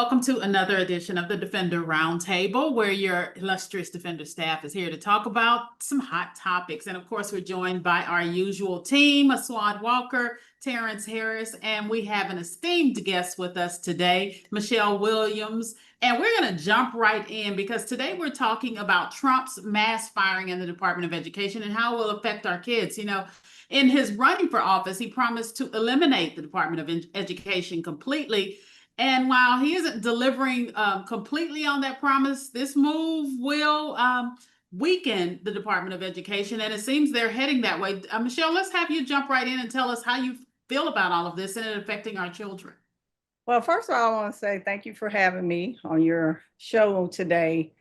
welcome to another edition of the Defender Roundtable, where your illustrious Defender staff is here to talk about some hot topics. And of course, we're joined by our usual team, Aswad Walker, Terrence Harris, and we have an esteemed guest with us today, Michelle Williams. And we're going to jump right in because today we're talking about Trump's mass firing in the Department of Education and how it will affect our kids. In his running for office, he promised to eliminate the Department of Education completely. And while he isn't delivering completely on that promise, this move will weaken the Department of Education, and it seems they're heading that way. Michelle, let's have you jump right in and tell us how you feel about all of this and it affecting our children. Well, first of all, I want to say thank you for having me on your show today.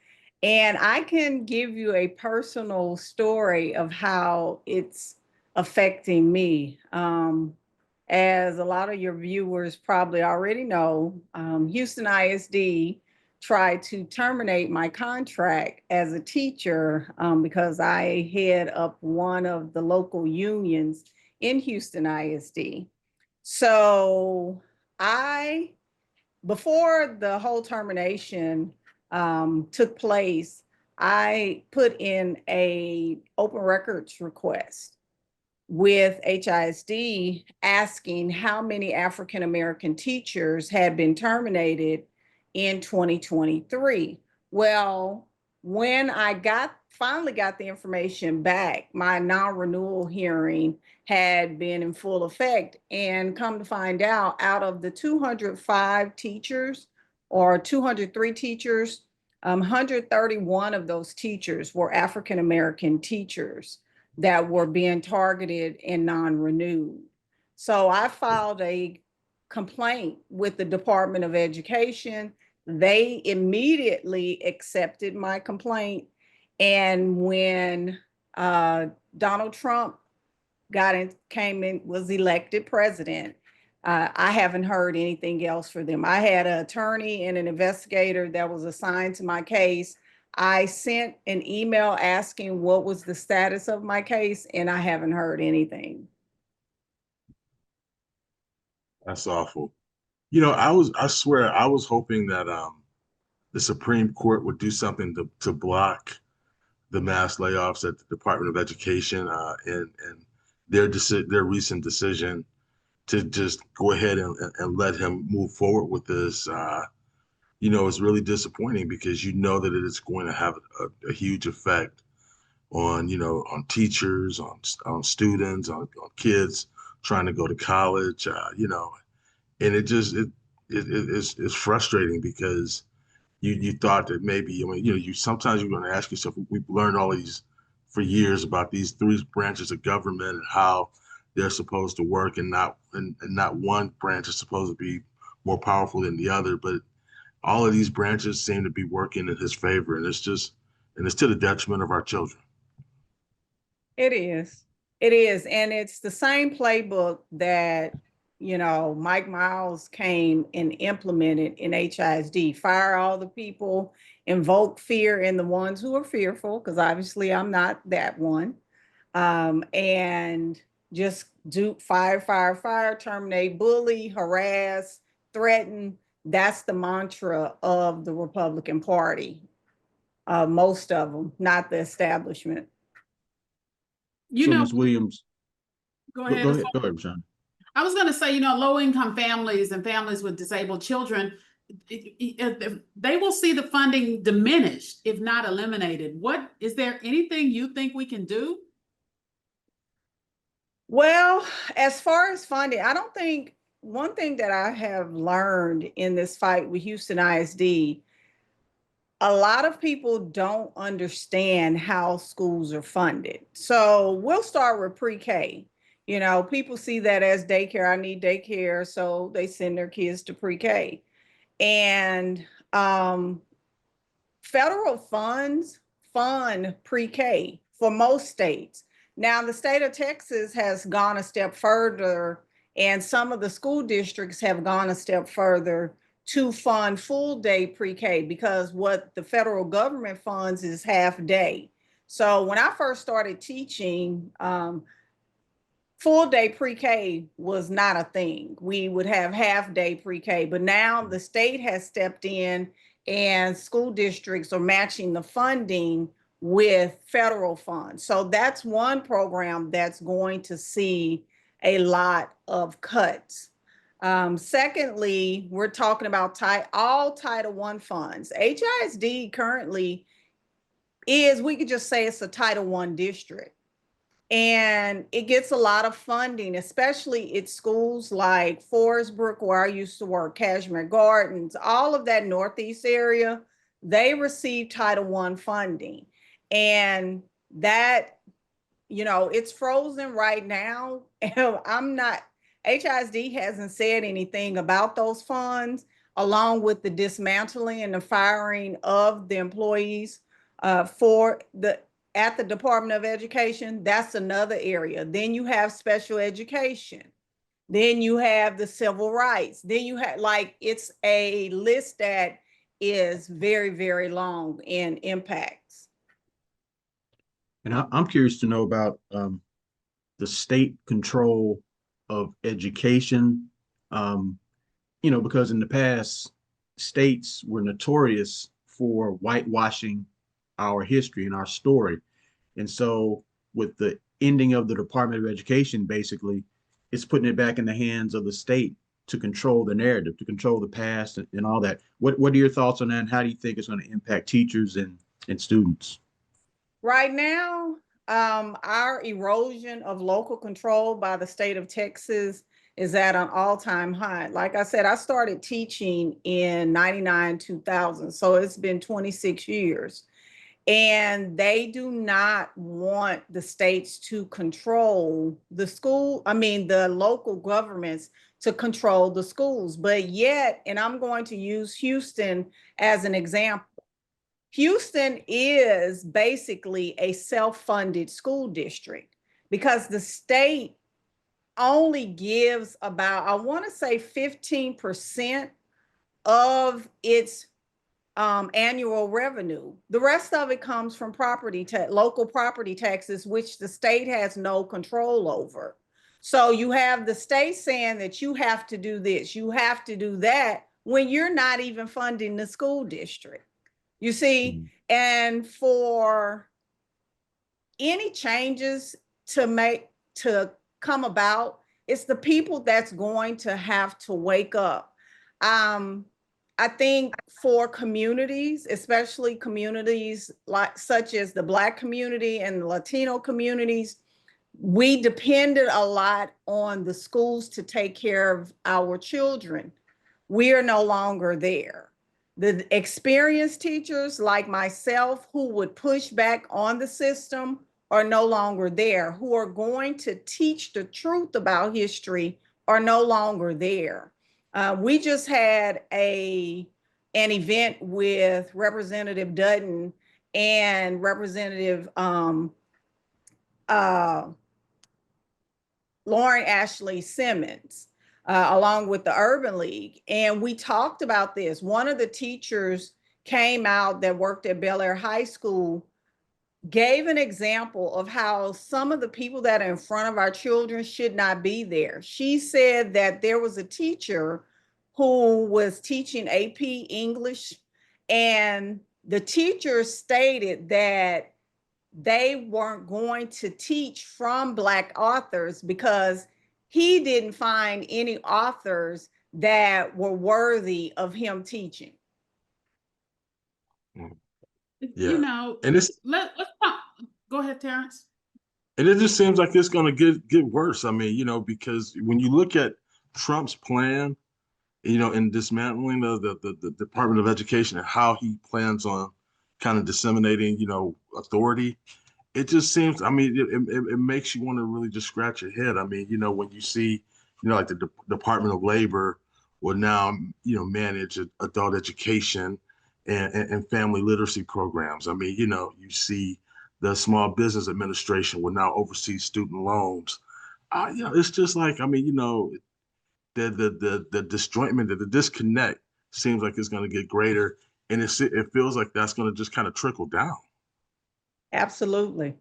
And I can give you a personal story of how it's affecting me. As a lot of your viewers probably already know, Houston ISD tried to terminate my contract as a teacher because I head up one of the local unions in Houston ISD. So before the whole termination took place, I put in a open records request with HISD asking how many African-American teachers had been terminated in 2023. Well, when I finally got the information back, my non-renewal hearing had been in full effect, and come to find out of the 205 teachers or 203 teachers, 131 of those teachers were African-American teachers that were being targeted and non-renewed. So I filed a complaint with the Department of Education. They immediately accepted my complaint. And when Donald Trump was elected president, I haven't heard anything else for them. I had an attorney and an investigator that was assigned to my case. I sent an email asking what was the status of my case, and I haven't heard anything. That's awful. I swear I was hoping that the Supreme Court would do something to block the mass layoffs at the Department of Education and their recent decision to just go ahead and let him move forward with this. It's really disappointing because that it is going to have a huge effect on teachers, on students, on kids trying to go to college, and it's frustrating because you thought that maybe, you sometimes you're going to ask yourself, we've learned all these for years about these three branches of government and how they're supposed to work, and not one branch is supposed to be more powerful than the other, but all of these branches seem to be working in his favor, and it's to the detriment of our children. It is. And it's the same playbook that, Mike Miles came and implemented in HISD. Fire all the people, invoke fear in the ones who are fearful, because obviously I'm not that one. And just do fire, terminate, bully, harass, threaten. That's the mantra of the Republican Party. Most of them, not the establishment. Ms. Williams. Go ahead. Go ahead, Sean. I was going to say, low-income families and families with disabled children, they will see the funding diminished, if not eliminated. Is there anything you think we can do? Well, as far as funding, I don't think one thing that I have learned in this fight with Houston ISD, a lot of people don't understand how schools are funded. So we'll start with pre-K. People see that as daycare. I need daycare, so they send their kids to pre-K. And federal funds fund pre-K for most states. Now, the state of Texas has gone a step further, and some of the school districts have gone a step further to fund full day pre-K, because what the federal government funds is half day. So when I first started teaching, full day pre-K was not a thing. We would have half day pre-K, but now the state has stepped in and school districts are matching the funding with federal funds. So that's one program that's going to see a lot of cuts. Secondly, we're talking about all Title I funds. HISD currently is, we could just say it's a Title I district. And it gets a lot of funding, especially at schools like Forest Brook, where I used to work, Cashmere Gardens, all of that Northeast area, they receive Title I funding. And that, it's frozen right now. HISD hasn't said anything about those funds, along with the dismantling and the firing of the employees at the Department of Education. That's another area. Then you have special education. Then you have the civil rights. Then you have, it's a list that is very, very long in impacts. And I'm curious to know about the state control of education, because in the past, states were notorious for whitewashing our history and our story. And so with the ending of the Department of Education, basically, it's putting it back in the hands of the state to control the narrative, to control the past and all that. What are your thoughts on that? And how do you think it's going to impact teachers and students? Right now, our erosion of local control by the state of Texas is at an all-time high. Like I said, I started teaching in 99, 2000, so it's been 26 years. And they do not want the states to control the the local governments to control the schools. But yet, and I'm going to use Houston as an example, Houston is basically a self-funded school district because the state only gives about, I want to say 15% of its annual revenue. The rest of it comes from local property taxes, which the state has no control over. So you have the state saying that you have to do this, you have to do that, when you're not even funding the school district. You see, and for any changes to come about, it's the people that's going to have to wake up. I think for communities, especially communities such as the Black community and the Latino communities, we depended a lot on the schools to take care of our children. We are no longer there. The experienced teachers like myself who would push back on the system are no longer there. Who are going to teach the truth about history are no longer there. We just had an event with Representative Dutton and Representative Lauren Ashley Simmons, along with the Urban League. And we talked about this. One of the teachers came out that worked at Bel Air High School, gave an example of how some of the people that are in front of our children should not be there. She said that there was a teacher who was teaching AP English, and the teacher stated that they weren't going to teach from Black authors because he didn't find any authors that were worthy of him teaching. Yeah. And it's let's talk. Go ahead, Terrence. And it just seems like it's going to get worse. I mean, because when you look at Trump's plan, in dismantling the Department of Education and how he plans on kind of disseminating, authority, it just seems, I mean, it makes you want to really just scratch your head. I mean, when you see, like the Department of Labor will now, manage adult education and family literacy programs. I mean, you see the Small Business Administration will now oversee student loans. It's just like, I mean, the disjointment, the disconnect seems like it's going to get greater, and it feels like that's going to just kind of trickle down. Absolutely.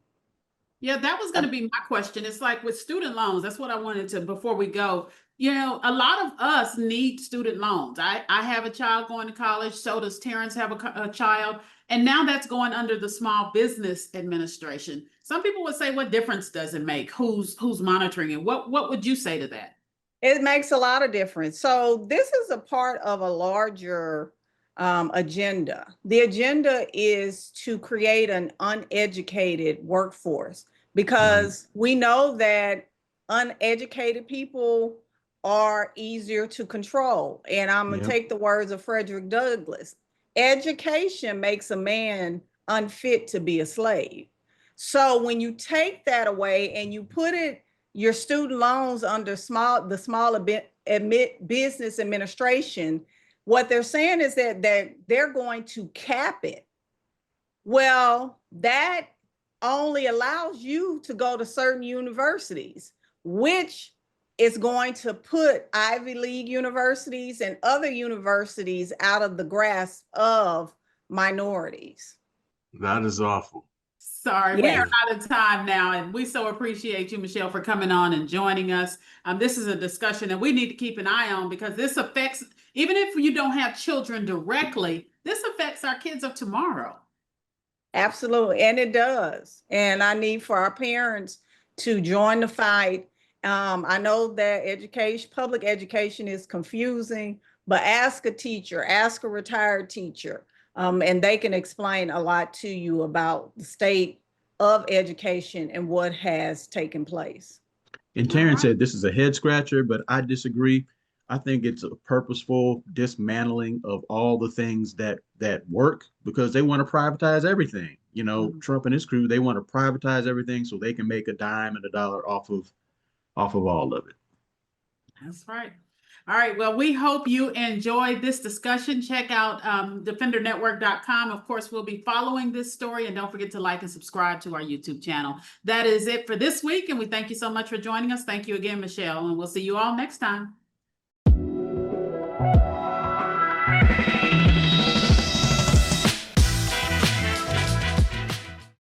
Yeah, that was going to be my question. It's like with student loans, that's what I wanted to, before we go. You know, a lot of us need student loans. I have a child going to college, so does Terrence have a child, and now that's going under the Small Business Administration. Some people would say, what difference does it make? Who's monitoring it? What would you say to that? It makes a lot of difference. So this is a part of a larger agenda. The agenda is to create an uneducated workforce because we know that uneducated people are easier to control. And I'm going to Yep. take the words of Frederick Douglass. Education makes a man unfit to be a slave. So when you take that away and you put your student loans under the Small Business Administration, what they're saying is that they're going to cap it. Well, that only allows you to go to certain universities, which is going to put Ivy League universities and other universities out of the grasp of minorities. That is awful. Sorry, we Yes. are out of time now, and we so appreciate you, Michelle, for coming on and joining us. This is a discussion that we need to keep an eye on because this affects, even if you don't have children directly, this affects our kids of tomorrow. Absolutely, and it does. And I need for our parents to join the fight. I know that public education is confusing, but ask a teacher, ask a retired teacher, and they can explain a lot to you about the state of education and what has taken place. And Terrence said this is a head scratcher, but I disagree. I think it's a purposeful dismantling of all the things that work because they want to privatize everything. You know, Trump and his crew, they want to privatize everything so they can make a dime and a dollar off of all of it. That's right. All right. Well, we hope you enjoyed this discussion. Check out defendernetwork.com. Of course, we'll be following this story, and don't forget to like and subscribe to our YouTube channel. That is it for this week, and we thank you so much for joining us. Thank you again, Michelle, and we'll see you all next time.